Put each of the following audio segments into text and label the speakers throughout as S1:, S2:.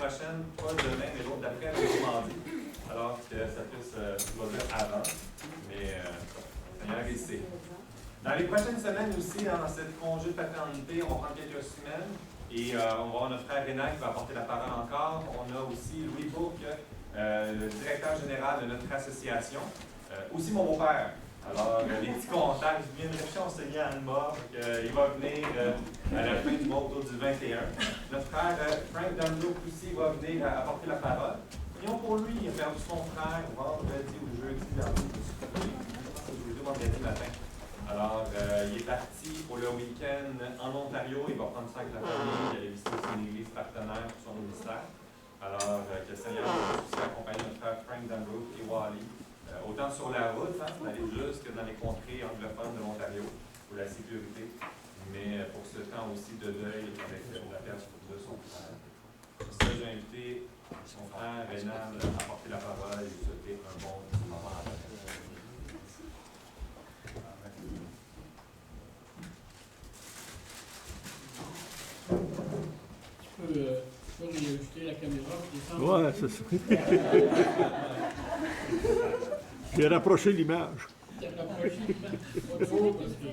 S1: prochaine, pas demain, mais l'autre d'après, avec mardi. Alors que ça puisse se produire avant. Mais le Seigneur est ici. Dans les prochaines semaines aussi, dans cette congé de paternité, on va prendre quelques semaines. Et on va avoir notre frère Rénal qui va apporter la parole encore. On a aussi Louis Bourque, le directeur général de notre association. Aussi mon beau-père. Alors, les petits contacts, je viens de réfléchir, on s'est mis à Anne-Mort, il va venir à la fin du mois autour du 21. Notre frère Frank Dunlop aussi va venir apporter la parole. Prions pour lui, il a perdu son frère vendredi ou jeudi dernier, jeudi ou vendredi matin. Alors, il est parti pour le week-end en Ontario, il va prendre ça avec la famille, il allait visiter aussi une église partenaire pour son ministère. Alors, que le Seigneur va aussi accompagner notre frère Frank Dunlop et Wally. Autant sur la route, d'aller jusque dans les contrées anglophones de l'Ontario pour la sécurité, mais pour ce temps aussi de deuil avec la perte de son frère. Pour ça, j'ai invité son frère Rénal à porter la parole et lui souhaiter un bon moment à la fin.
S2: Tu peux réajuster la caméra?
S3: Ouais, c'est ça. J'ai rapproché l'image.
S2: Tu as rapproché l'image. Pas trop, parce que...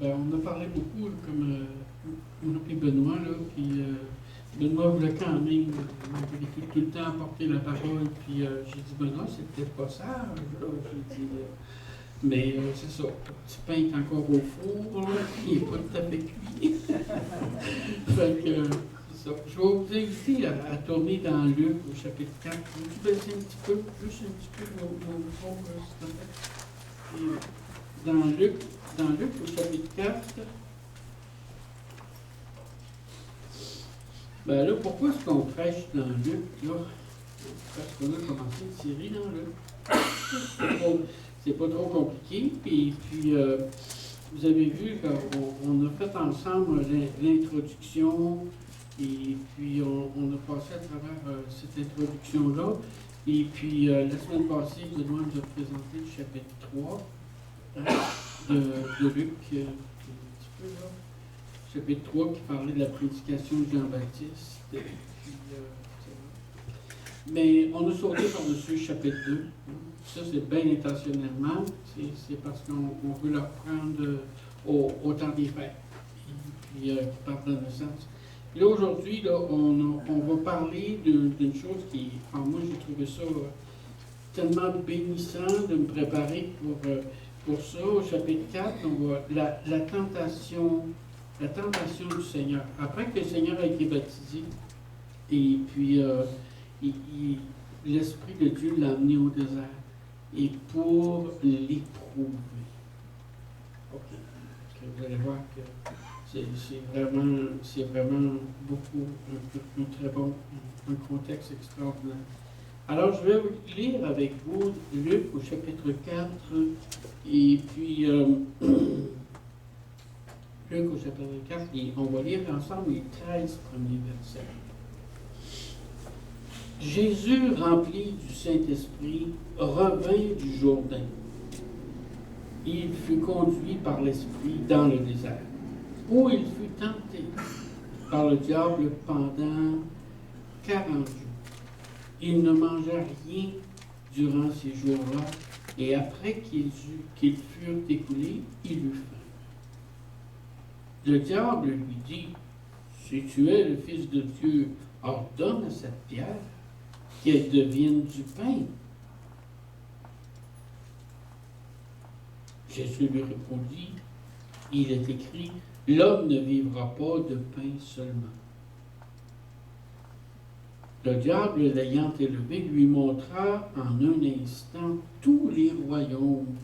S2: Ben, on a parlé beaucoup, comme moi et Benoît, là, puis Benoît voulait quand même, malgré tout le temps apporter la parole, puis j'ai dit, Benoît, c'est peut-être pas sage, là, j'ai dit, mais c'est ça, le petit pain est encore au four, là, il n'est pas tout à fait cuit. Fait que, c'est ça. Je vais vous inviter à tourner dans Luc au chapitre 4. Vous baissez un petit peu, juste un petit peu vos micros, s'il te plaît. Et, dans Luc au chapitre 4, ben là, pourquoi est-ce qu'on prêche dans Luc, là? Parce qu'on a commencé une série dans Luc. C'est pas trop compliqué. Puis vous avez vu qu'on a fait ensemble l'introduction, et puis on a passé à travers cette introduction-là. Et puis la semaine passée, Benoît nous a présenté le chapitre 3 de Luc, un petit peu là. Chapitre 3 qui parlait de la prédication de Jean-Baptiste. Mais on a sauté par-dessus chapitre 2. Ça, c'est bien intentionnellement. C'est parce qu'on veut le reprendre au temps des fêtes. Puis, qui parle dans le sens. Et là, aujourd'hui, là, on va parler d'une chose qui, enfin, moi, j'ai trouvé ça tellement bénissant de me préparer pour ça. Au chapitre 4, on voit la tentation du Seigneur. Après que le Seigneur a été baptisé, et puis l'Esprit de Dieu l'a amené au désert, et pour l'éprouver. OK. Vous allez voir que c'est vraiment beaucoup, un très bon, un contexte extraordinaire. Alors, je vais lire avec vous Luc au chapitre 4, et puis Luc au chapitre 4, et on va lire ensemble les 13 premiers versets. Jésus, rempli du Saint-Esprit, revint du Jourdain. Il fut conduit par l'Esprit dans le désert, où il fut tenté par le diable pendant 40 jours. Il ne mangea rien durant ces jours-là, et après qu'ils furent écoulés, il eut faim. Le diable lui dit, « Si tu es le Fils de Dieu, ordonne à cette pierre qu'elle devienne du pain. » Jésus lui répondit, « Il est écrit, l'homme ne vivra pas de pain seulement. » Le diable, l'ayant élevé, lui montra en un instant tous les royaumes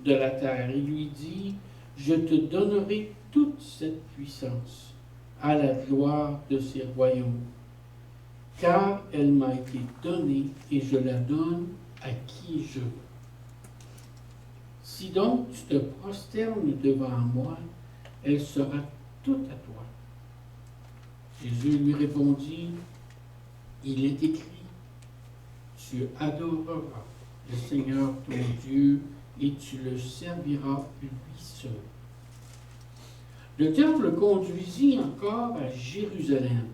S2: de la terre et lui dit, « Je te donnerai toute cette puissance à la gloire de ces royaumes, car elle m'a été donnée et je la donne à qui je veux. Si donc tu te prosternes devant moi, elle sera toute à toi. » Jésus lui répondit, « Il est écrit, tu adoreras le Seigneur ton Dieu et tu le serviras lui seul. » Le diable le conduisit encore à Jérusalem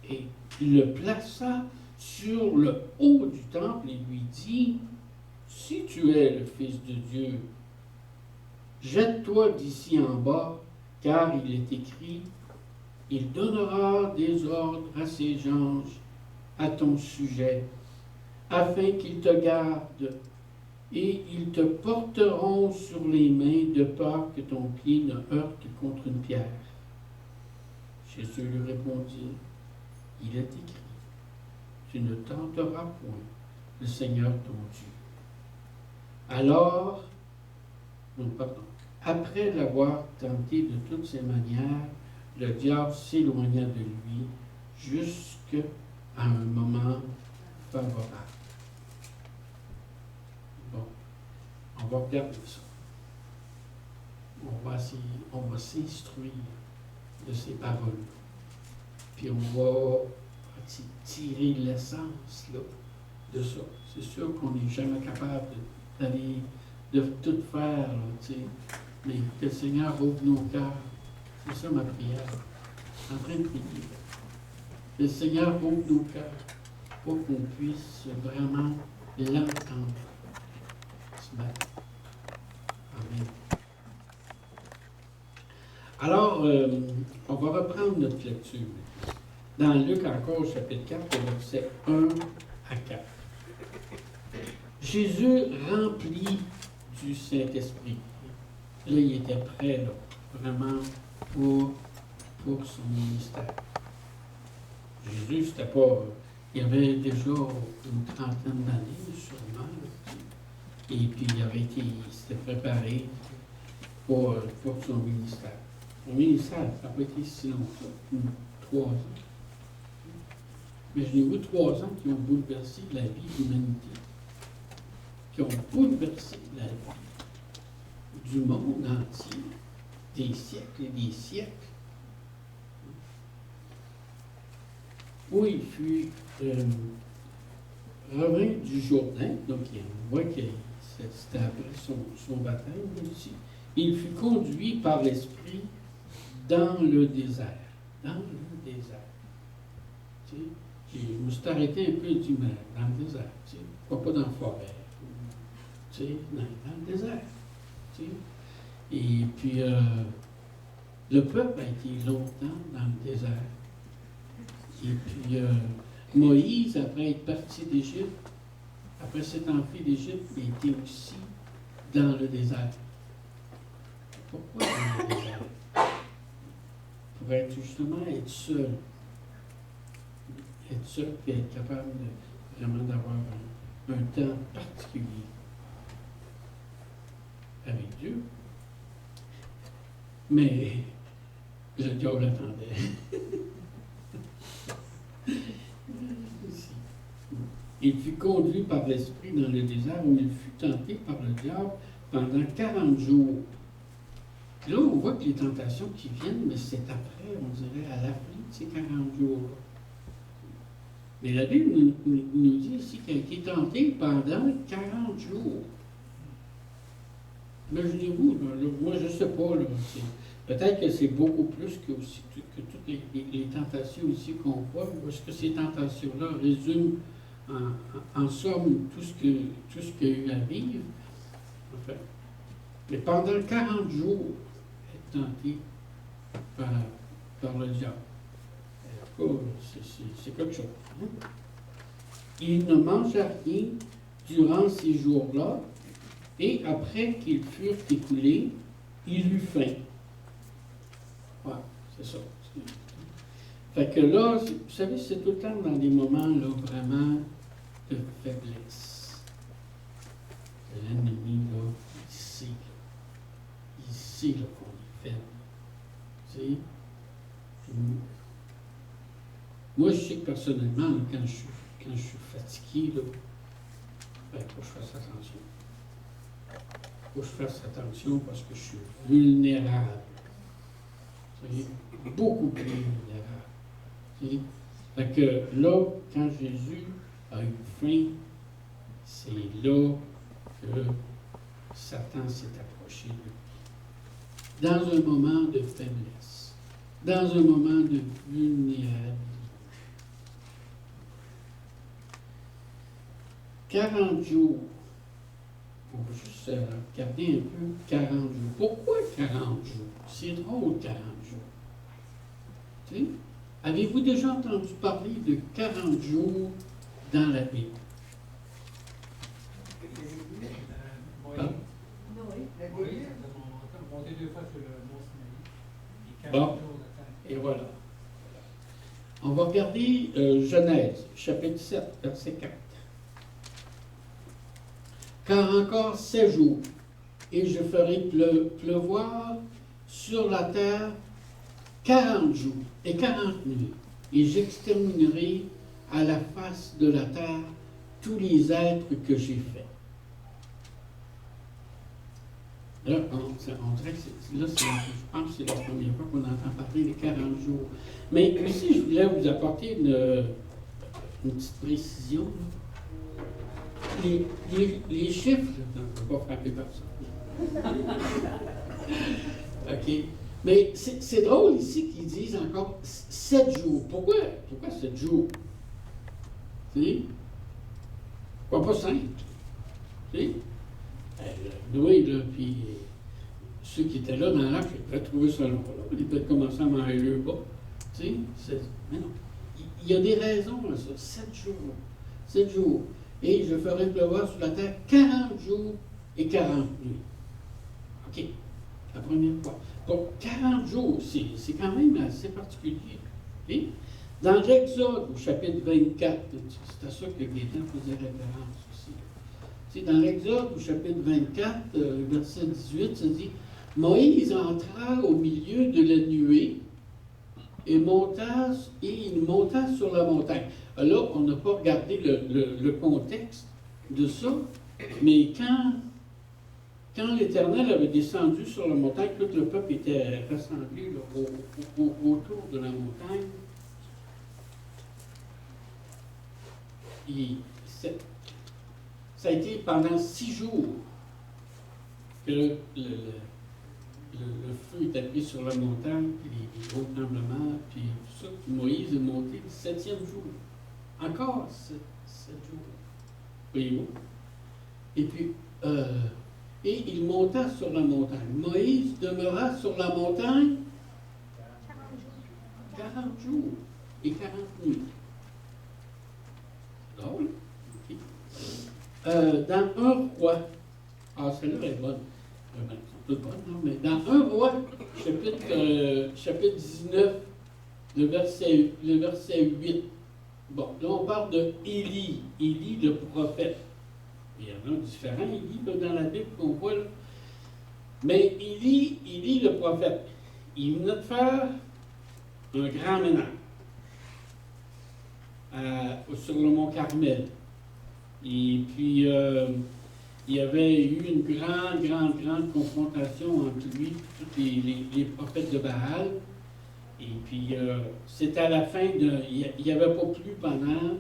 S2: et le plaça sur le haut du temple et lui dit, si tu es le Fils de Dieu, jette-toi d'ici en bas, car il est écrit, il donnera des ordres à ses anges à ton sujet, afin qu'ils te gardent, et ils te porteront sur les mains de peur que ton pied ne heurte contre une pierre. Jésus lui répondit, il est écrit, tu ne tenteras point le Seigneur ton Dieu. Alors, après l'avoir tenté de toutes ses manières, le diable s'éloigna de lui jusqu'à un moment favorable. Bon, on va regarder ça. On va s'instruire de ces paroles. Puis on va tirer l'essence là, de ça. C'est sûr qu'on n'est jamais capable d'aller, de tout faire, là, tu sais. Mais que le Seigneur ouvre nos cœurs. C'est ça ma prière. Je suis en train de prier. Que le Seigneur ouvre nos cœurs pour qu'on puisse vraiment l'entendre ce matin. Amen. Alors, on va reprendre notre lecture. Dans Luc encore, chapitre 4, versets 1 à 4. Jésus rempli du Saint-Esprit. Là, il était prêt, là, vraiment, pour son ministère. Jésus, c'était pas... Il avait déjà une trentaine d'années, sûrement. Là, et puis, il s'était préparé pour son ministère. Son ministère, ça n'a pas été si long que ça, 3 ans. Imaginez-vous 3 ans qui ont bouleversé la vie de l'humanité, qui ont bouleversé la vie du monde entier, des siècles et des siècles. Où il fut revenu du Jourdain, donc on voit que c'était après son baptême aussi. Il fut conduit par l'Esprit dans le désert. Dans le désert. Tu sais, je me suis arrêté un peu et dit, mais dans le désert, tu sais, pas dans la forêt. Tu sais, dans le désert. Tu sais. Et puis, le peuple a été longtemps dans le désert. Et puis, Moïse, après être parti d'Égypte, après s'être enfui d'Égypte, il était aussi dans le désert. Pourquoi dans le désert? Pour être justement être seul. Être seul et être capable vraiment d'avoir un temps particulier avec Dieu. Mais le diable l'attendait. Il fut conduit par l'Esprit dans le désert où il fut tenté par le diable pendant 40 jours. Là, on voit que les tentations qui viennent, mais c'est après, on dirait, à la fin de ces 40 jours. Mais la Bible nous dit ici qu'il a été tenté pendant 40 jours. Imaginez-vous, moi je ne sais pas, là, peut-être que c'est beaucoup plus que toutes les tentations ici qu'on voit, parce que ces tentations-là résument en somme tout ce qu'il y a eu à vivre. En fait. Mais pendant 40 jours, être tenté par le diable. C'est quelque chose. Hein? Il ne mangea rien durant ces jours-là, et après qu'ils furent écoulés, il eut faim. Ouais, c'est ça. Fait que là, vous savez, c'est tout le temps dans des moments là, vraiment de faiblesse. L'ennemi, là, il sait là, qu'on est faible. Tu sais? Moi, je sais que personnellement, là, quand je suis fatigué, là, il faut que je fasse attention. Il faut que je fasse attention parce que je suis vulnérable. Vous voyez? Beaucoup plus vulnérable. Tu sais? Fait que là, quand Jésus a eu faim, c'est là que Satan s'est approché de lui. dans un moment de faiblesse, dans un moment de vulnérabilité. 40 jours. On va juste regarder un peu 40 jours. Pourquoi 40 jours? C'est drôle, 40 jours. Tu sais? Avez-vous déjà entendu parler de 40 jours dans la Bible?
S4: Monter 2 fois sur le mont Sinaï. Et 40
S2: Bon.
S4: jours de temps.
S2: Et voilà. On va regarder Genèse, chapitre 7, verset 4. Car encore 7 jours, et je ferai pleuvoir sur la terre 40 jours et 40 nuits, et j'exterminerai à la face de la terre tous les êtres que j'ai faits. Là, on dirait que je pense que c'est la première fois qu'on entend parler des 40 jours. Mais ici, je voulais vous apporter une petite précision. Les chiffres, je ne peux pas frapper personne. OK. Mais c'est drôle ici qu'ils disent encore 7 jours. Pourquoi 7 jours? Tu sais? Pourquoi pas 5? Tu sais? Noé, là, puis ceux qui étaient là dans l'arche, ils pouvaient trouver ça long. Là. Ils pouvaient commencer à manger le bas. Tu sais? Mais non. Il y a des raisons à ça. 7 jours. 7 jours. Et je ferai pleuvoir sur la terre 40 jours et 40 nuits. OK. La première fois. Donc, 40 jours, c'est quand même assez particulier. Okay? Dans l'Exode, au chapitre 24, c'est à ça que Gaétan faisait référence aussi. C'est dans l'Exode, au chapitre 24, verset 18, ça dit « Moïse entra au milieu de la nuée et il monta sur la montagne. » Là, on n'a pas regardé le contexte de ça, mais quand l'Éternel avait descendu sur la montagne, tout le peuple était rassemblé là, autour de la montagne. Et ça a été pendant 6 jours que le feu est appris sur la montagne, puis les gros tremblements, puis tout ça. Puis Moïse est monté le 7e jour. Encore 7 jours. Voyez-vous? Et puis, et il monta sur la montagne. Moïse demeura sur la montagne 40 jours et 40 nuits. Drôle. Okay. Dans un roi, celle-là est bonne. Elles sont toutes bonnes, non? Mais dans un roi, chapitre 19, le verset 8. Bon, là, on parle de Élie le prophète. Il y en a différents Élie là, dans la Bible qu'on voit là. Mais Élie le prophète, il venait de faire un grand ménage sur le mont Carmel. Et puis, il y avait eu une grande confrontation entre lui et tous les prophètes de Baal. Et puis, c'était à la fin de... Il n'y avait pas plu pendant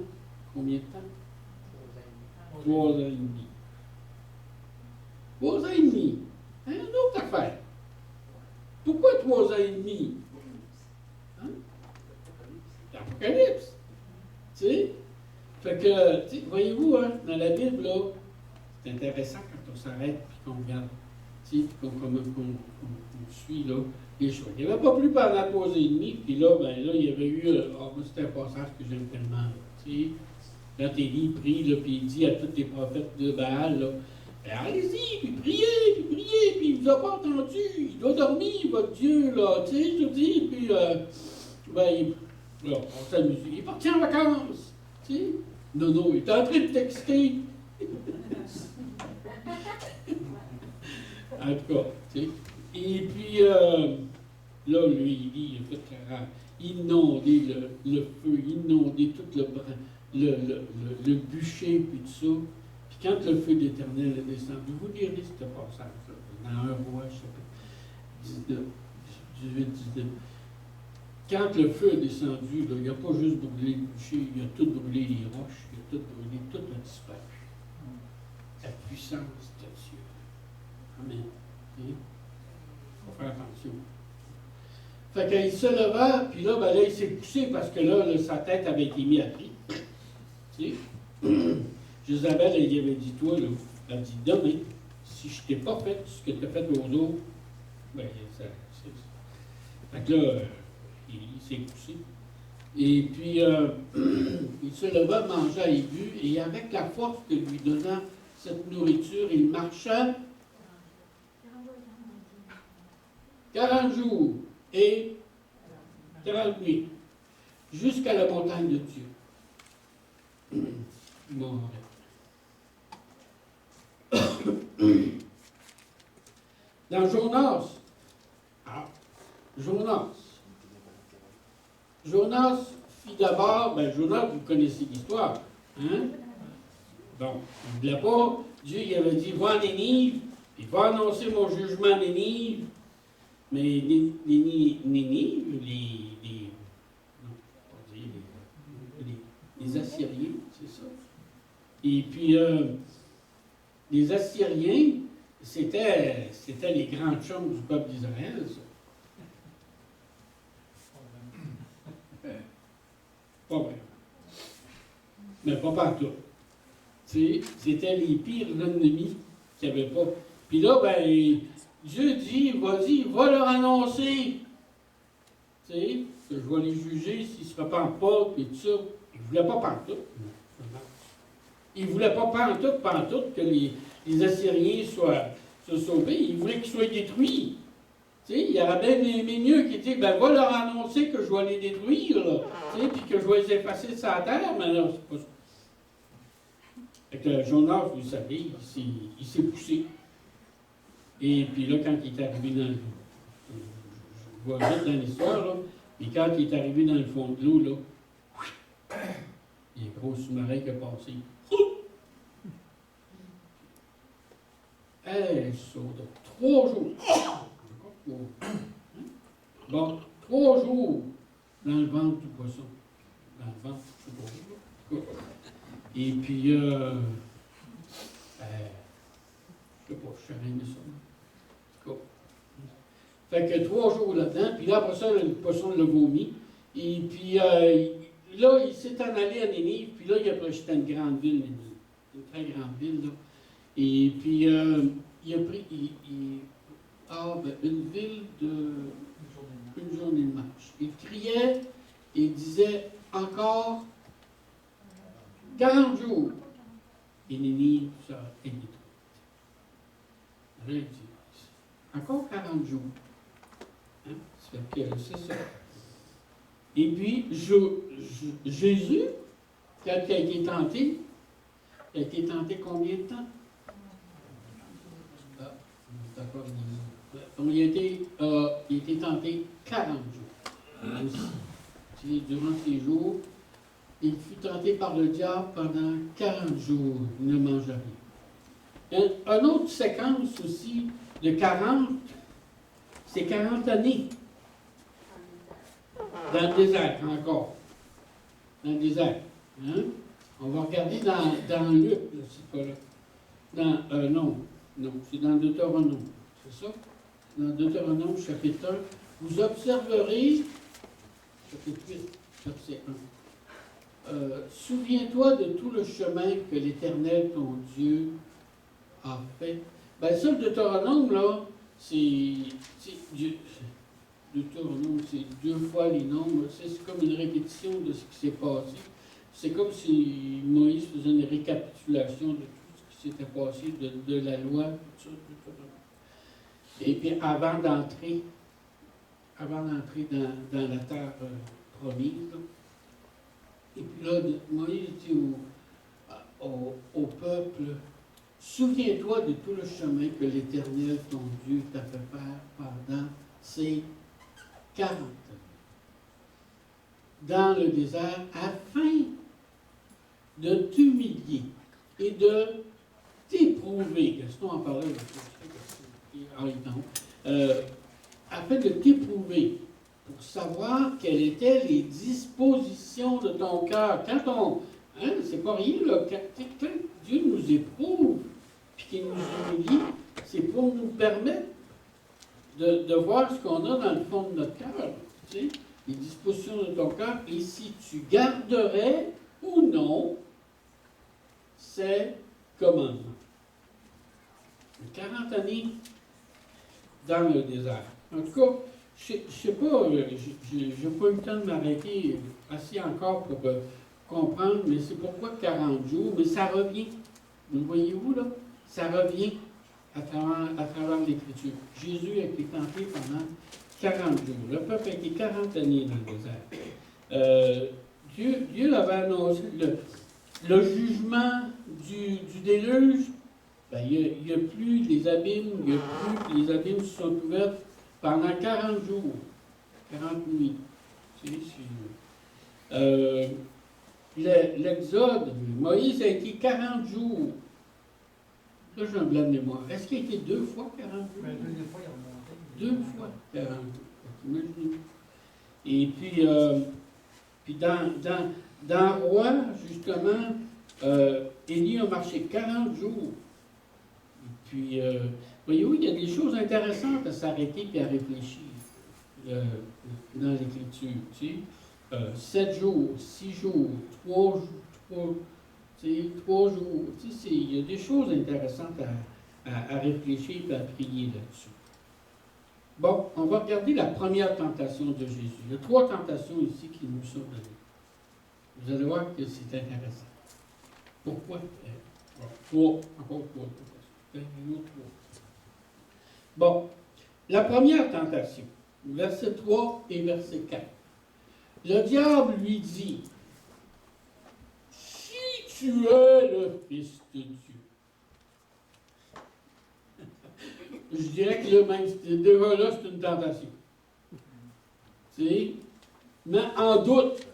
S2: combien de temps? 3 ans et demi. 3 ans et demi. Une autre affaire. Pourquoi 3 ans et demi? Hein? L'Apocalypse. Tu sais? Fait que, voyez-vous, hein, dans la Bible, là, c'est intéressant quand on s'arrête et qu'on regarde, tu sais, qu'on suit, là, les choses. Il n'y avait pas plu pendant 3 ans et demi, puis là, ben là, il y avait eu, moi, c'était un passage que j'aime tellement, tu sais. Quand Élie prie, là, puis il dit à tous les prophètes de Baal, là, ben, allez-y, puis priez, puis il ne vous a pas entendu, il doit dormir, votre Dieu, là, tu sais, je dis, puis, ben, là, on s'amuse, il est parti en vacances, tu sais. Non, il est en train de texter. En tout cas, tu sais. Et puis, là, lui, il a fait inonder le feu, inonder tout le bûcher, puis tout ça. Puis quand le feu d'Éternel est descendu, vous lirez ce passage-là, dans 1 Roi, chapitre 18-19. Quand le feu est descendu, là, il n'a pas juste brûlé le bûcher, il a tout brûlé les roches, il a tout brûlé, tout a disparu. La puissance de Dieu. Amen. faut faire attention. Fait qu'il se leva, puis là, ben là, il s'est poussé parce que là, sa tête avait été mise à prix. Tu sais? Jézabel, elle lui avait dit, toi, là, elle dit, demain, si je t'ai pas fait ce que tu as fait aux autres, ben, ça. Fait que là, il s'est poussé. Et puis, il se leva, mangea et but, et avec la force que lui donna cette nourriture, il marcha 40 jours et 40 nuits jusqu'à la montagne de Dieu. Bon. Dans Jonas fit d'abord, Jonas, vous connaissez l'histoire, hein? Bon, il ne voulait pas, Dieu il avait dit, va à Nénive, puis va annoncer mon jugement à Nénive, mais Nénive, les Assyriens, c'est ça. Et puis, les Assyriens, c'était les grands chums du peuple d'Israël, ça. Pas vraiment. Mais pas partout. C'était les pires ennemis qu'il n'y avait pas. Puis là, Dieu dit, vas-y, va leur annoncer. Tu sais, que je vais les juger s'ils ne se repentent pas, et tout ça. Il ne voulait pas partout. Il ne voulait pas pantoute que les Assyriens soient sauvés. Il voulait qu'ils soient détruits. Tu sais, il y aurait bien mieux qui dit, va leur annoncer que je vais les détruire, là. Tu sais, puis que je vais les effacer de sa terre, mais non, c'est pas ça. Fait que Jonas, vous savez, il s'est poussé. Et puis là, quand il est arrivé dans le... Je vois vite dans l'histoire, là. Puis quand il est arrivé dans le fond de l'eau, là, il y a un gros sous-marin qui a passé. Elle saute 3 jours. Bon, 3 jours dans le ventre du poisson. Dans le ventre du poisson. Et puis, je sais pas, je sais rien de ça. Fait que 3 jours là-dedans, puis là, après ça, le poisson l'a vomi. Et puis, là, il s'est en allé à Nénive, puis là, il a projeté une grande ville, Nénive. Une très grande ville, là. Et puis, il a pris une ville de une journée de marche. Il criait et il disait encore 40 jours. Et Nénive, ça est détruite. Encore 40 jours. Hein? Ça fait que c'est ça. Et puis, Jésus, quand il a été tenté, combien de temps? D'accord. Donc, il a été tenté 40 jours. Aussi. Durant ces jours, il fut tenté par le diable pendant 40 jours. Il ne mangea rien. Une autre séquence aussi de 40, c'est 40 années. Dans le désert, encore. Dans le désert. Hein? On va regarder dans Luc, là, c'est pas là. Non, c'est dans Deutéronome. C'est ça? Dans Deutéronome, chapitre 1. Vous observerez, chapitre 8, verset 1. Souviens-toi de tout le chemin que l'Éternel, ton Dieu, a fait. Ça, le Deutéronome, là, Deutéronome, c'est 2 fois les nombres. C'est comme une répétition de ce qui s'est passé. C'est comme si Moïse faisait une récapitulation de tout ce qui s'était passé, de la loi, tout ça. Et puis avant d'entrer dans la terre promise, là. Et puis là, Moïse dit au peuple, souviens-toi de tout le chemin que l'Éternel, ton Dieu, t'a fait faire pendant ces 40 ans dans le désert, afin de t'humilier et de t'éprouver. Gaston en parlait afin de t'éprouver pour savoir quelles étaient les dispositions de ton cœur. C'est pas rien, là, quand Dieu nous éprouve, puis qu'il nous humilie, c'est pour nous permettre de voir ce qu'on a dans le fond de notre cœur, tu sais, les dispositions de ton cœur, et si tu garderais ou non ces commandements. 40 années dans le désert. En tout cas, je ne sais pas, je n'ai pas eu le temps de m'arrêter assez encore pour comprendre, mais c'est pourquoi 40 jours, mais ça revient. Vous le voyez-vous là? Ça revient à travers l'Écriture. Jésus a été tenté pendant 40 jours. Le peuple a été 40 années dans le désert. Dieu avait annoncé le jugement du déluge. Ben, il n'y a plus les abîmes, il n'y a plus les abîmes se sont ouverts pendant 40 jours, 40 nuits. Tu sais, l'Exode, Moïse a été 40 jours. Là, j'ai un blanc de mémoire. Est-ce qu'il a été 2 fois 40 jours?
S4: Mais la deuxième fois, il est remonté.
S2: 2 fois 40 jours. Imaginez. Et puis dans Roi, justement, Élie a marché 40 jours. Et puis, voyez-vous, il y a des choses intéressantes à s'arrêter et à réfléchir dans l'Écriture. Tu sais, 7 jours, 6 jours, 3 jours. Tu sais, 3 jours. Tu sais, il y a des choses intéressantes à réfléchir et à prier là-dessus. Bon, on va regarder la première tentation de Jésus. Il y a 3 tentations ici qui nous sont données. Vous allez voir que c'est intéressant. Pourquoi? 3, encore 3 tentations. Une autre 3. Bon, la première tentation, verset 3 et verset 4. Le diable lui dit, si tu es le Fils de Dieu. Je dirais que là, même, déjà là, c'est une tentation. Tu sais? Mais en doute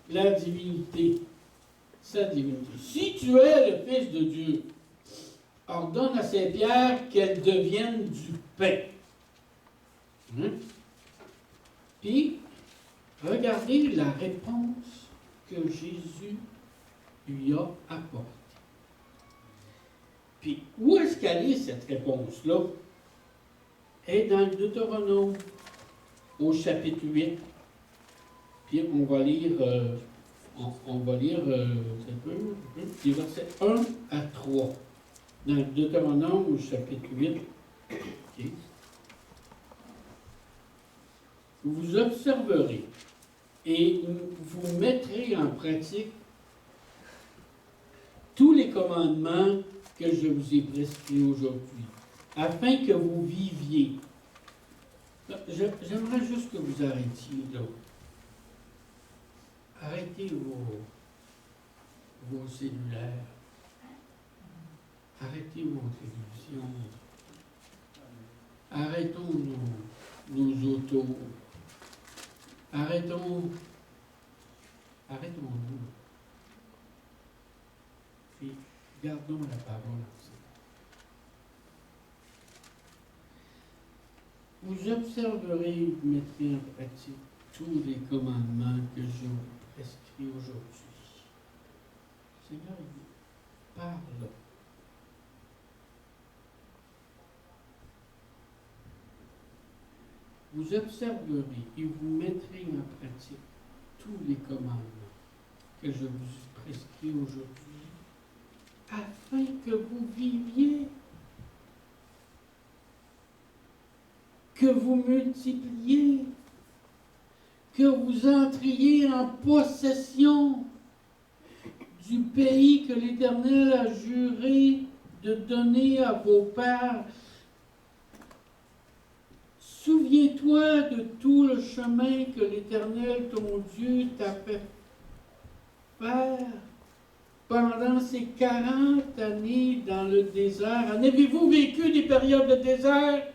S2: la divinité, sa divinité. Si tu es le Fils de Dieu, ordonne à ces pierres qu'elles deviennent du pain. Hein? Puis, regardez la réponse que Jésus lui a apportée. Puis, où est-ce qu'elle est, cette réponse-là? Elle est dans le Deutéronome, au chapitre 8. Puis, on va lire les versets 1 à 3. Dans le Deutéronome, au chapitre 8. Okay. Vous observerez et vous mettrez en pratique tous les commandements que je vous ai prescrits aujourd'hui, afin que vous viviez. J'aimerais juste que vous arrêtiez là. Arrêtez vos cellulaires. Arrêtez vos télévisions. Arrêtons nos autos. Arrêtons-nous. Puis, gardons la parole ensemble. Vous observerez et vous mettrez en pratique tous les commandements que je vous prescris aujourd'hui. Seigneur, parle. Vous observerez et vous mettrez en pratique tous les commandements que je vous prescris aujourd'hui, afin que vous viviez, que vous multipliez, que vous entriez en possession du pays que l'Éternel a juré de donner à vos pères. Souviens-toi de tout le chemin que l'Éternel, ton Dieu, t'a fait faire pendant ces 40 années dans le désert. En avez-vous vécu des périodes de désert?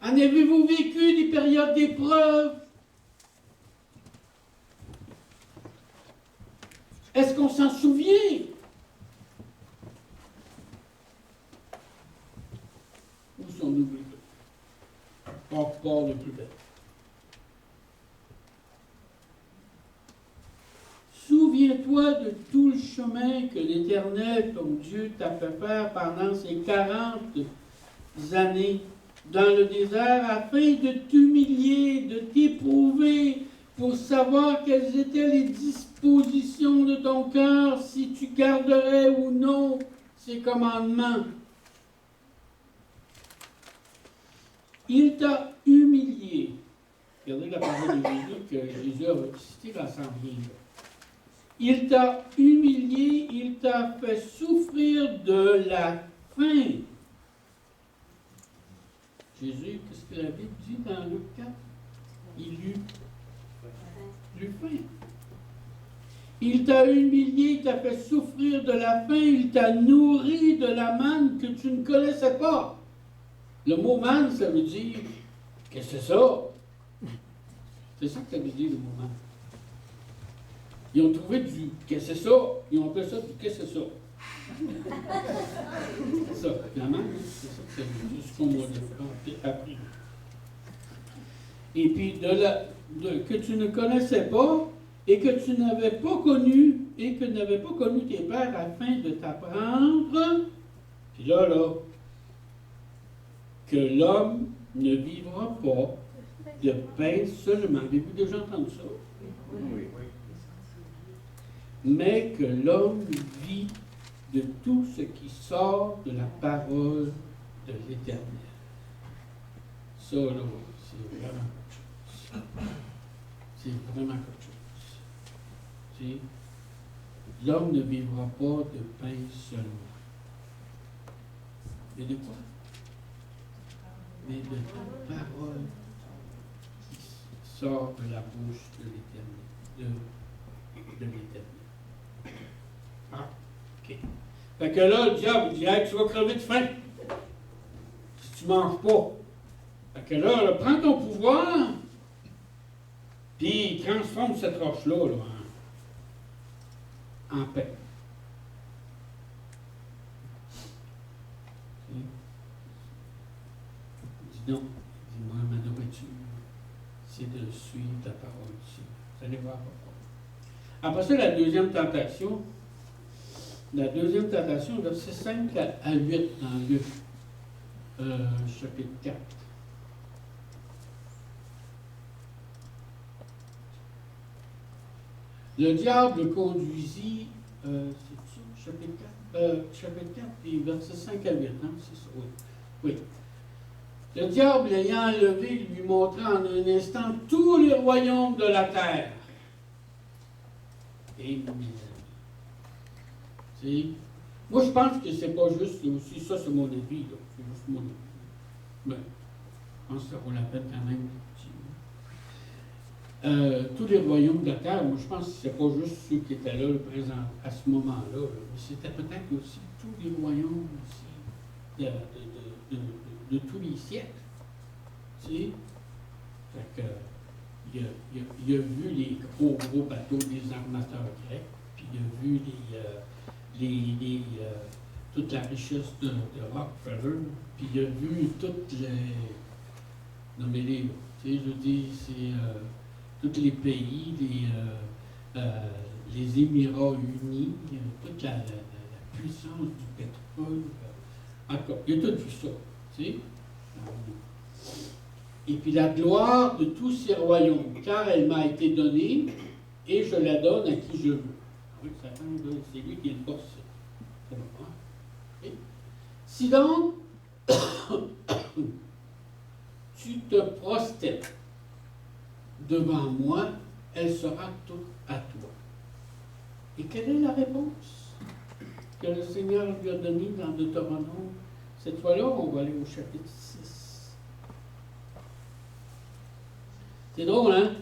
S2: En avez-vous vécu des périodes d'épreuve? Est-ce qu'on s'en souvient? Ou si on oublie tout? Encore de plus belle. Souviens-toi Souviens-toi de tout le chemin que l'Éternel, ton Dieu, t'a fait faire pendant ces 40 années dans le désert, afin de t'humilier, de t'éprouver, pour savoir quelles étaient les dispositions de ton cœur, si tu garderais ou non ses commandements. Il t'a humilié. Regardez la parole de Jésus que Jésus a citée dans son livre. Il t'a humilié, il t'a fait souffrir de la faim. Jésus, qu'est-ce que la Bible dit dans Luc 4? Il eut faim. Il t'a humilié, il t'a fait souffrir de la faim, il t'a nourri de la manne que tu ne connaissais pas. Le mot manne, ça veut dire, qu'est-ce que c'est ça? C'est ça que ça veut dire, le mot manne. Ils ont trouvé du qu'est-ce que c'est ça? Ils ont appelé ça du qu'est-ce que c'est ça? C'est ça, la manne, c'est ça que ça veut dire, ce qu'on m'a appris. Et puis, que tu ne connaissais pas, et que tu n'avais pas connu, et que n'avaient pas connu tes pères afin de t'apprendre, puis là, que l'homme ne vivra pas de pain seulement. Avez-vous déjà entendu ça?
S3: Oui.
S2: Mais que l'homme vit de tout ce qui sort de la parole de l'Éternel. Ça, là, c'est vraiment quelque chose. C'est vraiment quelque chose. C'est, l'homme ne vivra pas de pain seulement. Mais de quoi? Mais de toute parole qui sort de la bouche de l'Éternel. De l'Éternel. Ah, ok. Fait que là, le diable dit, hey, tu vas crever de faim si tu ne manges pas. Fait que là, prends ton pouvoir, puis transforme cette roche-là en paix. Dis donc, dis-moi, ma nourriture, c'est de suivre ta parole. Vous allez voir pourquoi. Après ça, la deuxième tentation, verset 5 à 8 dans Luc, chapitre 4. Le diable conduisit, c'est ça, chapitre 4, puis verset 5 à 8, hein, c'est ça, oui. Le diable ayant enlevé lui montra en un instant tous les royaumes de la terre. Et moi, je pense que c'est pas juste aussi, ça c'est mon avis, là. C'est juste mon avis. Mais je pense que ça vaut la peine quand même. Tous les royaumes de la terre, moi je pense que c'est pas juste ceux qui étaient là, présents à ce moment-là, mais c'était peut-être aussi tous les royaumes aussi de tous les siècles. Tu sais? Fait que, il a vu les gros bateaux des armateurs grecs, puis il a vu toute la richesse de Rockefeller, puis il a vu toutes les... Nommez-les, tu sais, je dis, c'est tous les pays, les Émirats unis, toute la puissance du pétrole. Encore, il a tout vu ça, tu sais. Et puis la gloire de tous ces royaumes, car elle m'a été donnée, et je la donne à qui je veux. Oui, Satan, c'est lui qui est le boss. C'est bon, hein? Okay. Si donc, tu te prosternes devant moi, elle sera toute à toi. Et quelle est la réponse que le Seigneur lui a donnée dans Deutéronome? Cette fois-là, on va aller au chapitre 6. C'est drôle, hein?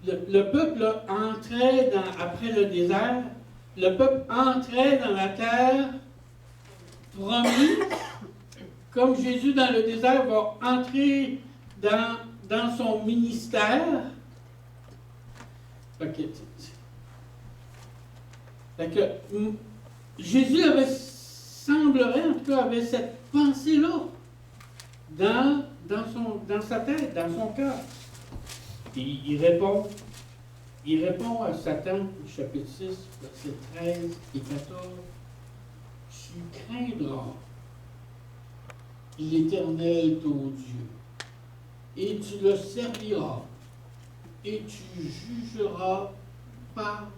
S2: Le peuple entrait après le désert, le peuple entrait dans la terre promise, comme Jésus dans le désert va entrer dans son ministère. Fait que Jésus semblerait, en tout cas, avait cette pensée-là dans sa tête, dans son cœur. Et il répond, Il répond à Satan, chapitre 6, versets 13 et 14. Tu craindras l'Éternel ton Dieu, et tu le serviras, et tu jureras par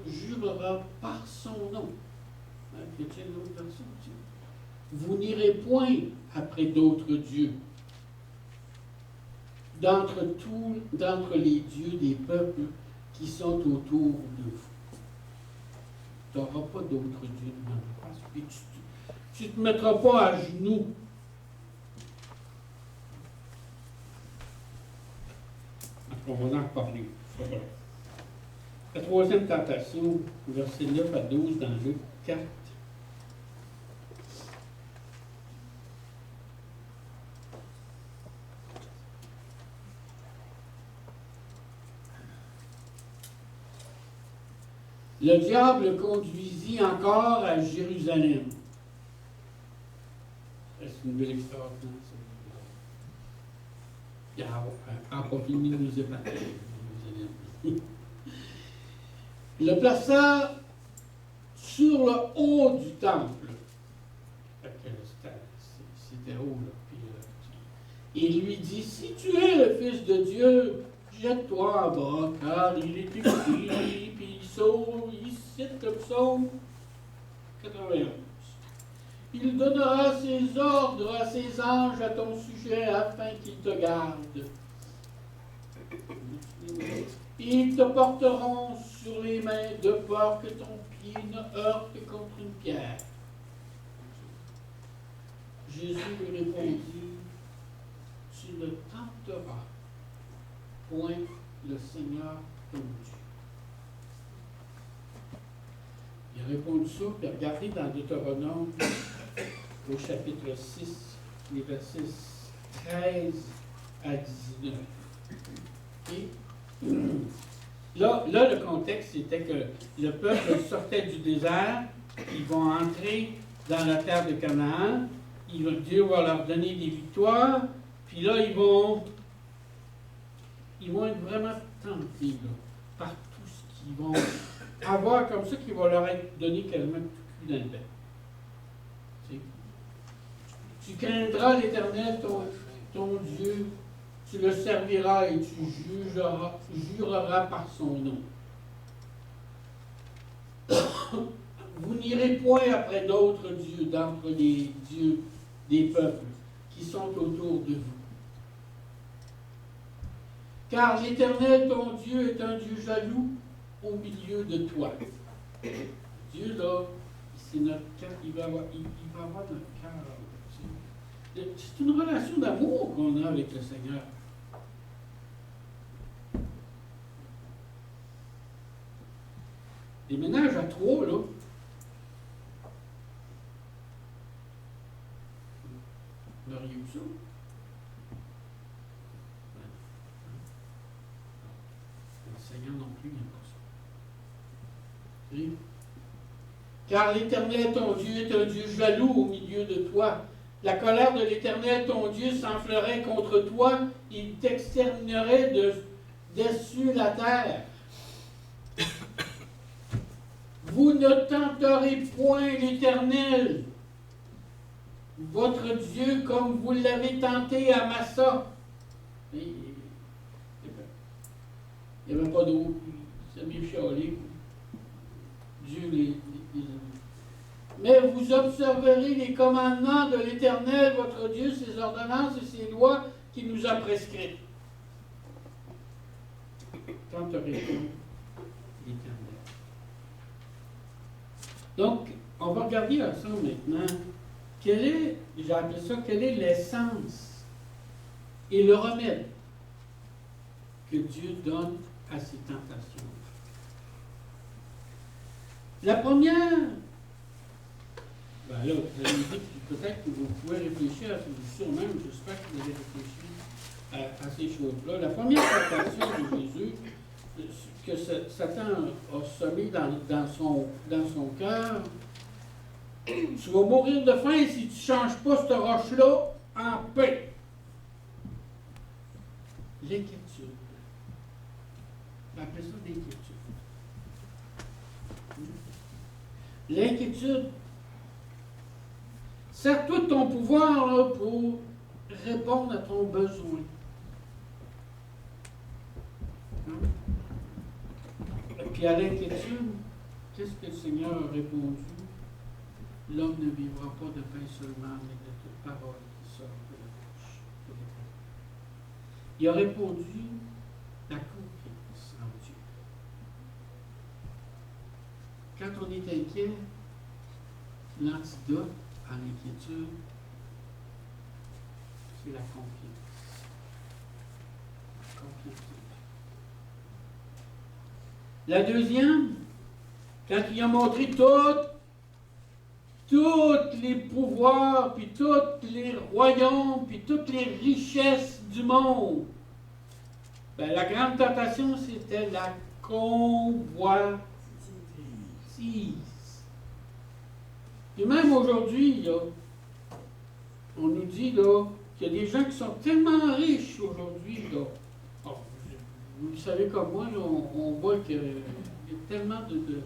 S2: son nom. Hein, y a-t-il une autre version? Vous n'irez point après d'autres dieux, d'entre les dieux des peuples qui sont autour de vous. Tu n'auras pas d'autres dieux devant ta face, puis tu ne te mettras pas à genoux. On va en reparler. La troisième tentation, versets 9 à 12 dans Luc 4. Le diable conduisit encore à Jérusalem. C'est une belle extraordinaire, ça. En pas fini de nous épater. Il le plaça sur le haut du temple. C'était haut, là. Puis, il lui dit, si tu es le Fils de Dieu, jette-toi en bas, car il est écrit, puis il cite le psaume 91. Il donnera ses ordres à ses anges à ton sujet afin qu'ils te gardent. Ils te porteront sur les mains de peur que ton pied ne heurte contre une pierre. Jésus lui répondit, tu ne tenteras point le Seigneur ton Dieu. Il a répondu ça, puis regardez dans Deutéronome, au chapitre 6, les versets 13 à 19. Et là, le contexte, c'était que le peuple sortait du désert, ils vont entrer dans la terre de Canaan, Dieu va leur donner des victoires, puis là, ils vont être vraiment tentés là, par tout ce qu'ils vont avoir comme ça, qui va leur être donné quasiment tout dans le bec. Tu craindras l'Éternel, ton Dieu, tu le serviras et tu jureras par son nom. Vous n'irez point après d'autres dieux d'entre les dieux des peuples qui sont autour de vous. Car l'Éternel, ton Dieu, est un Dieu jaloux au milieu de toi. Dieu, là, c'est notre cœur, il va avoir notre cœur. C'est une relation d'amour qu'on a avec le Seigneur. Les ménages à trois, là, vous auriez eu ça? Le Seigneur non plus n'aime pas ça. Oui. Car l'Éternel, ton Dieu, est un Dieu jaloux au milieu de toi. La colère de l'Éternel, ton Dieu, s'enflerait contre toi. Il t'exterminerait dessus la terre. Vous ne tenterez point l'Éternel, votre Dieu, comme vous l'avez tenté à Massa. Il n'y avait pas d'eau, ça bien chialé. Dieu les mais vous observerez les commandements de l'Éternel, votre Dieu, ses ordonnances et ses lois qu'il nous a prescrites. Tenterez point l'Éternel. Donc, on va regarder ensemble maintenant j'ai appelé ça, quelle est l'essence et le remède que Dieu donne à ces tentations. La première, ben là, vous allez me dire que peut-être que vous pouvez réfléchir à sûrement, j'espère que vous avez réfléchi à ces choses-là. La première tentation de Jésus, que Satan a semé dans son cœur, tu vas mourir de faim si tu ne changes pas cette roche-là en pain. L'inquiétude. On appelle ça l'inquiétude. L'inquiétude. Sers-toi de ton pouvoir là, pour répondre à ton besoin. Puis à l'inquiétude, qu'est-ce que le Seigneur a répondu? L'homme ne vivra pas de pain seulement, mais de toute parole qui sort de la bouche de l'Éternel. Il a répondu la confiance en Dieu. Quand on est inquiet, l'antidote à l'inquiétude, c'est la confiance. Confiance en Dieu. La deuxième, quand il a montré tous les pouvoirs, puis tous les royaumes, puis toutes les richesses du monde, ben, la grande tentation, c'était la convoitise. Et même aujourd'hui, là, on nous dit là, qu'il y a des gens qui sont tellement riches aujourd'hui. Là. Oh, vous le savez comme moi, là, on voit qu'il y a tellement de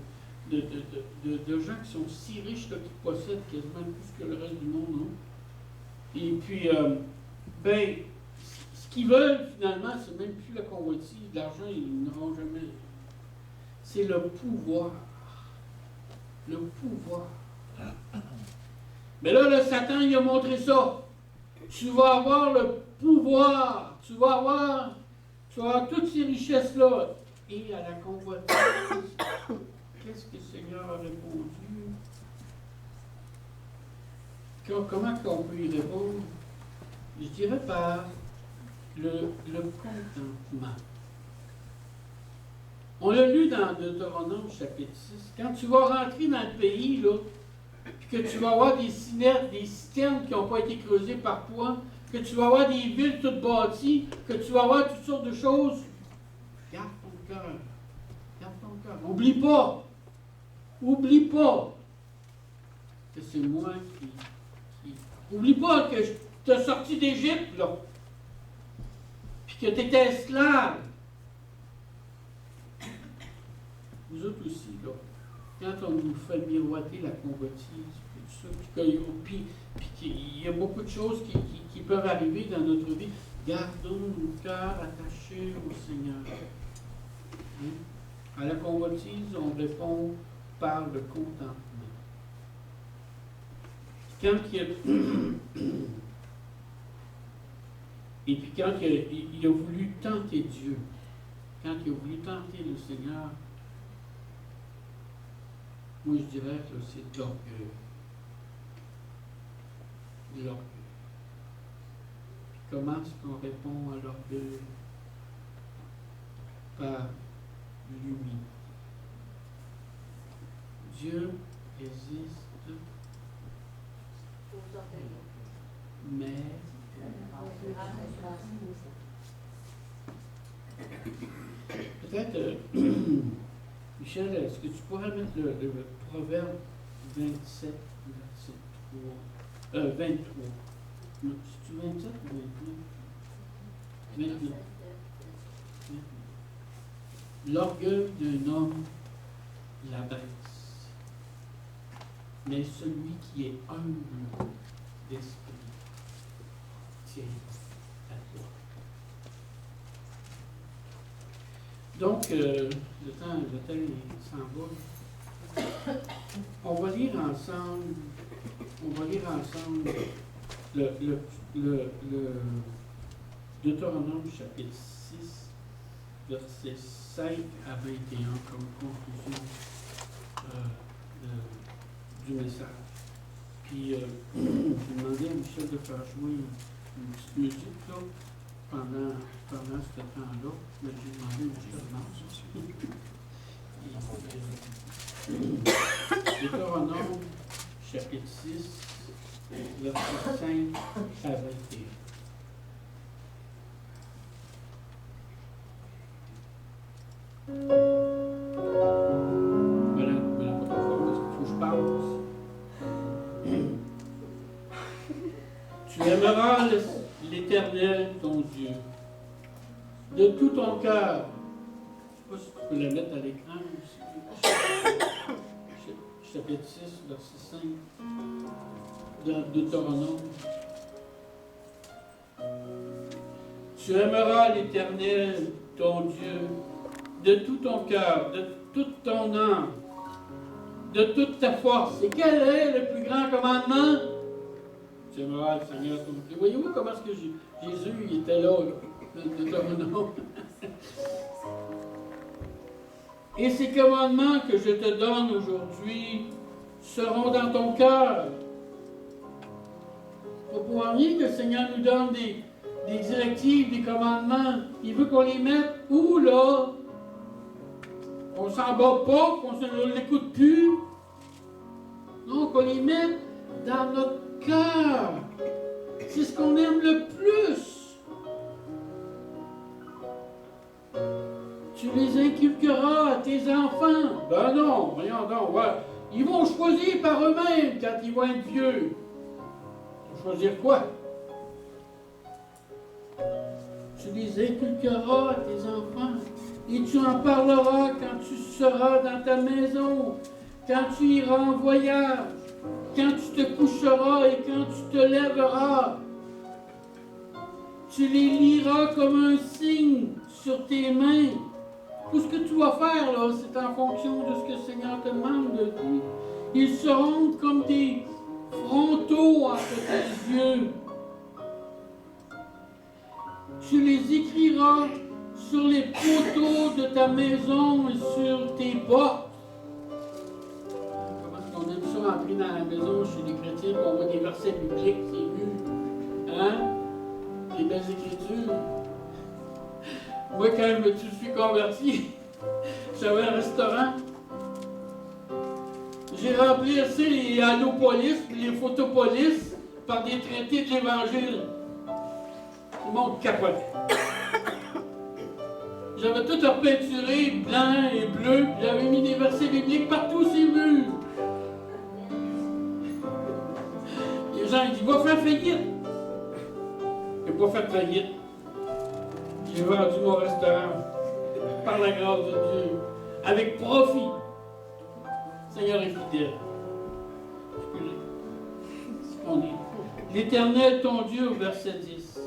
S2: gens qui sont si riches là, qui possèdent quasiment plus que le reste du monde. Hein. Et puis, ben, ce qu'ils veulent finalement, c'est même plus la convoitise, l'argent, ils n'auront jamais. C'est le pouvoir. Le pouvoir. Mais là, le Satan, il a montré ça. Tu vas avoir le pouvoir. Tu vas avoir toutes ces richesses-là. Et à la convoitise, qu'est-ce que le Seigneur a répondu? Comment on peut y répondre? Je dirais par le contentement. On l'a lu dans Deutéronome chapitre 6. Quand tu vas rentrer dans le pays, là, puis que tu vas avoir des citernes qui n'ont pas été creusées par toi, que tu vas avoir des villes toutes bâties, que tu vas avoir toutes sortes de choses, garde ton cœur. Garde ton cœur. Oublie pas que c'est moi qui... Oublie pas que je t'ai sorti d'Égypte, là, puis que tu étais esclave. Vous autres aussi, là, quand on nous fait miroiter la convoitise, puis qu'il y a beaucoup de choses qui peuvent arriver dans notre vie, gardons nos cœurs attachés au Seigneur. Hein? À la convoitise, on répond par le contentement. Quand il y a... Et puis quand il a voulu tenter Dieu, quand il a voulu tenter le Seigneur, moi je dirais que c'est de l'orgueil. De l'orgueil. Comment est-ce qu'on répond à l'orgueil? Par l'humilité. Dieu résiste, mais peut-être, Michel, est-ce que tu pourrais mettre le proverbe 27, verset 23? Non, c'est-tu 27 ou 29? 29. L'orgueil d'un homme l'abaisse, mais celui qui est humble d'esprit tient à toi. Donc, le temps s'en va. On va lire ensemble le Deutéronome chapitre 6, versets 5 à 21 comme conclusion du message. Puis, j'ai demandé à Michel de faire jouer une petite musique là, pendant ce temps-là, mais j'ai demandé à Michel de Deutéronome chapitre 6, versets 5 à 21. Voilà, pas trop fort parce qu'il faut que je parle. Tu aimeras l'Éternel, ton Dieu, de tout ton cœur sais pas si tu peux la mettre à l'écran aussi. Chapitre 6, verset 5, dans Deutéronome. Tu aimeras l'Éternel, ton Dieu, de tout ton cœur, de toute ton âme, de toute ta force. Et quel est le plus grand commandement? Tu aimeras le Seigneur ton Dieu. Voyez-vous comment est-ce que Jésus il était là, dans Deutéronome? Et ces commandements que je te donne aujourd'hui seront dans ton cœur. C'est pas pour rien que le Seigneur nous donne des directives, des commandements. Il veut qu'on les mette où, là? On ne s'en bat pas, qu'on ne l'écoute plus. Non, qu'on les mette dans notre cœur. C'est ce qu'on aime le plus. Tu les inculqueras à tes enfants. Ben non, voyons donc. Ouais. Ils vont choisir par eux-mêmes quand ils vont être vieux. Ils vont choisir quoi? Tu les inculqueras à tes enfants. Et tu en parleras quand tu seras dans ta maison, quand tu iras en voyage, quand tu te coucheras et quand tu te lèveras. Tu les liras comme un signe sur tes mains. Tout ce que tu vas faire, là, c'est en fonction de ce que le Seigneur te demande de dire. Ils seront comme des frontaux entre tes yeux. Tu les écriras sur les poteaux de ta maison et sur tes portes. Comment est-ce qu'on aime ça entrer dans la maison chez les chrétiens pour voir des versets bibliques, c'est vu. Hein? Des belles écritures. Moi, quand je me suis converti, j'avais un restaurant. J'ai rempli assez les allopolis, les photopolis par des traités de l'Évangile. Le monde capotait. J'avais tout repeinturé, blanc et bleu, puis j'avais mis des versets bibliques partout sur les murs. Les gens ils disent, va faire faillite. Je n'ai pas fait faillite. J'ai vendu mon restaurant par la grâce de Dieu, avec profit. Le Seigneur est fidèle. L'Éternel, ton Dieu, au verset 10,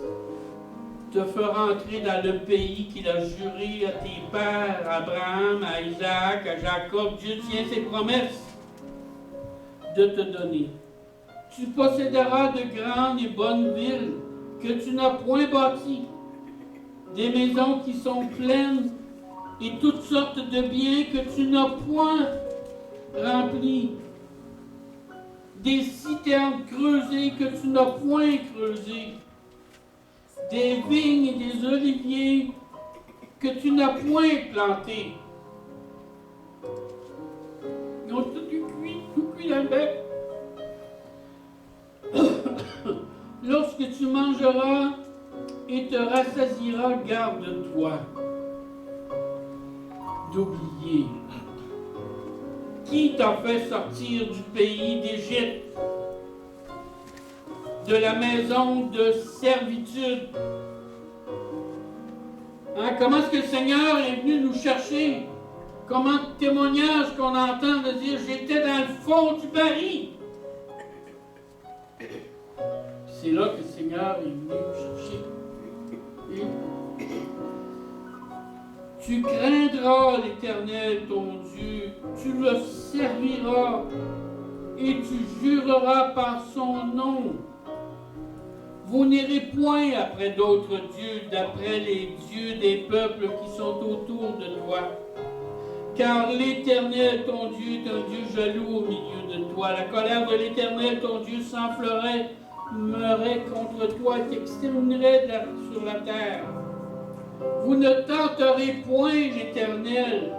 S2: te fera entrer dans le pays qu'il a juré à tes pères, à Abraham, à Isaac, à Jacob. Dieu tient ses promesses de te donner. Tu posséderas de grandes et bonnes villes que tu n'as point bâties, des maisons qui sont pleines et toutes sortes de biens que tu n'as point remplis, des citernes creusées que tu n'as point creusées, des vignes et des oliviers que tu n'as point plantés. Ils ont tout cuit dans le bec. Lorsque tu mangeras et te rassasieras, garde-toi d'oublier qui t'a fait sortir du pays d'Égypte, de la maison de servitude. Hein, comment est-ce que le Seigneur est venu nous chercher? Comment témoignage qu'on entend de dire « J'étais dans le fond du baril ». C'est là que le Seigneur est venu nous chercher. Et tu craindras l'Éternel, ton Dieu, tu le serviras et tu jureras par son nom. Vous n'irez point après d'autres dieux, d'après les dieux des peuples qui sont autour de toi. Car l'Éternel, ton Dieu, est un Dieu jaloux au milieu de toi. La colère de l'Éternel, ton Dieu, s'enflerait, meurrait contre toi et t'exterminerait sur la terre. Vous ne tenterez point l'Éternel,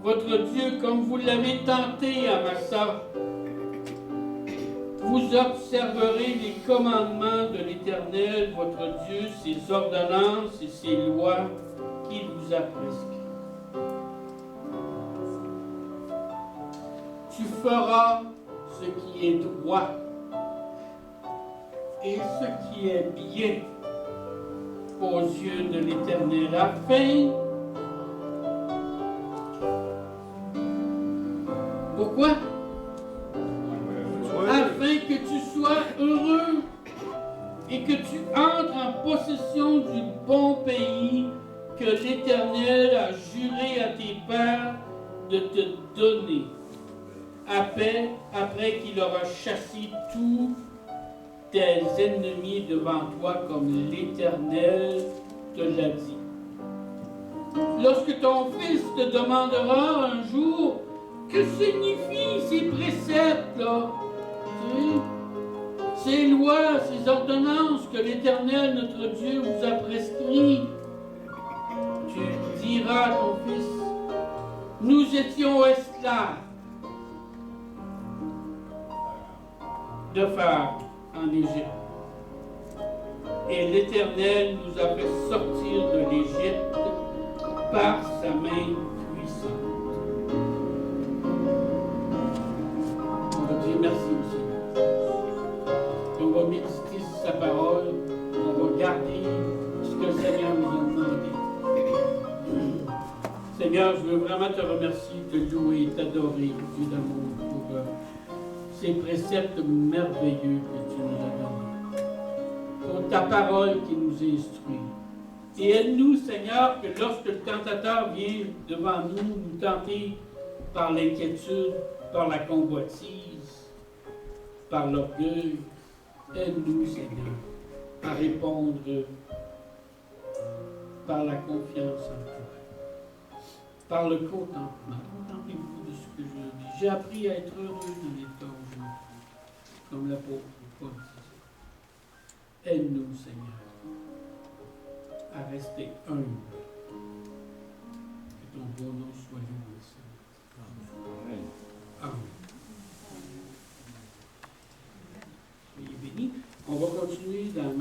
S2: votre Dieu, comme vous l'avez tenté à Massa. Vous observerez les commandements de l'Éternel, votre Dieu, ses ordonnances et ses lois qu'il vous a prescrites. Tu feras ce qui est droit et ce qui est bien aux yeux de l'Éternel, afin possession du bon pays que l'Éternel a juré à tes pères de te donner, après qu'il aura chassé tous tes ennemis devant toi comme l'Éternel te l'a dit. Lorsque ton fils te demandera un jour que signifient ces préceptes-là, ces lois, ces ordonnances que l'Éternel, notre Dieu, vous a prescrites, tu diras à ton fils, nous étions esclaves de Pharaon en Égypte. Et l'Éternel nous a fait sortir de l'Égypte par sa main puissante. On va dire merci au Seigneur. On va méditer sur sa parole. On va garder ce que le Seigneur nous a demandé. Seigneur, je veux vraiment te remercier, te louer et t'adorer, Dieu d'amour, pour ces préceptes merveilleux que tu nous as donnés. Pour ta parole qui nous instruit. Et aide-nous, Seigneur, que lorsque le tentateur vient devant nous, nous tenter par l'inquiétude, par la convoitise, par l'orgueil, aide-nous, Seigneur, à répondre par la confiance en toi, par le contentement. Contentez-vous de ce que je dis. J'ai appris à être heureux dans les temps aujourd'hui, comme l'apôtre Paul disait. Aide-nous, Seigneur, à rester humble. Que ton beau nom soit loué, Seigneur. Amen. Soyez bénis. On va continuer dans